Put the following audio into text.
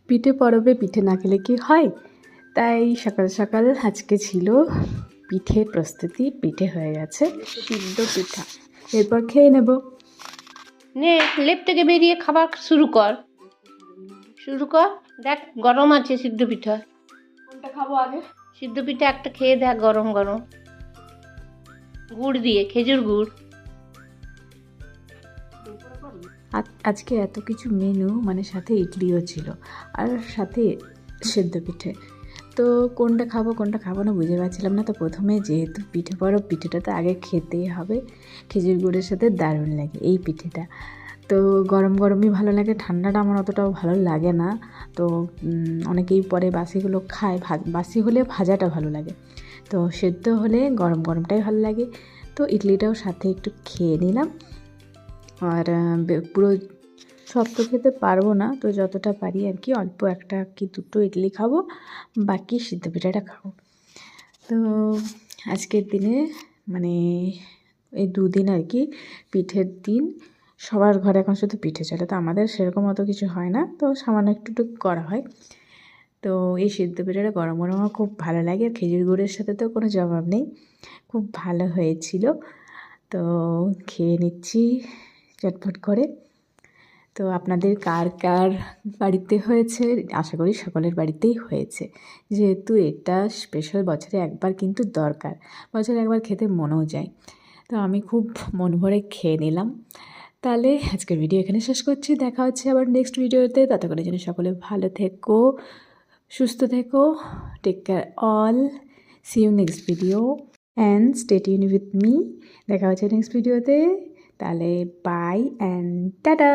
পিঠে পরবে, পিঠে না খেলে কি হয়? তাই সকাল সকাল আজকে ছিল পিঠের প্রস্তুতি। পিঠে হয়ে গেছে, সিদ্ধ পিঠা। এরপর খেয়ে নেব। নে লেপ থেকে বেরিয়ে খাবার শুরু কর। দেখ গরম আছে সিদ্ধ পিঠা। কোনটা খাবো আগে? সিদ্ধ পিঠা একটা খেয়ে দেখ, গরম গরম, গুড় দিয়ে, খেজুর গুড়। আজকে এত কিছু মেনু, মানে সাথে ইডলিও ছিল আর সাথে সেদ্ধ পিঠে। তো কোনটা খাবো না বুঝে পাচ্ছিলাম না। তো প্রথমে যেহেতু পিঠে পরব, পিঠেটা তো আগে খেতেই হবে। খেজুর গুড়ের সাথে দারুণ লাগে এই পিঠেটা। তো গরম গরমই ভালো লাগে, ঠান্ডাটা আমার অতটাও ভালো লাগে না। তো অনেকেই পরে বাসিগুলো খায়, বাসি হলে ভাজাটা ভালো লাগে, তো সেদ্ধ হলে গরম গরমটাই ভালো লাগে। তো ইডলিটাও সাথে একটু খেয়ে নিলাম। আর পুরো সব তো খেতে পারবো না, তো যতটা পারি আর কি, অল্প একটা কি দুটো ইডলি খাবো, বাকি সিদ্ধ পিঠাটা খাবো। তো আজকের দিনে মানে এই দুদিন আর কি পিঠের দিন, সবার ঘরে এখন শুধু পিঠে চলে। তো আমাদের সেরকম অত কিছু হয় না, তো সামান্য একটু করা হয়। তো এই সিদ্ধ পিঠাটা গরম গরম আমার খুব ভালো লাগে, আর খেজুর গুড়ের সাথে তো কোনো জবাব নেই, খুব ভালো হয়েছিল। তো খেয়ে নিচ্ছি চটপট করে। তো আপনাদের কার কার বাড়িতে হয়েছে? আশা করি সকলের বাড়িতেই হয়েছে, যেহেতু এটা স্পেশাল, বছরে একবার কিন্তু দরকার, বছরে একবার খেতে মনেও যায়। তো আমি খুব মন ভরে খেয়ে নিলাম। তাহলে আজকের ভিডিও এখানে শেষ করছি, দেখা হচ্ছে আবার নেক্সট ভিডিওতে। ততক্ষণের জন্য সকলে ভালো থেকো, সুস্থ থেকো, take care all, see you next video and stay tune with me. দেখা হচ্ছে নেক্সট ভিডিওতে। তাহলে বাই অ্যান্ড টাটা।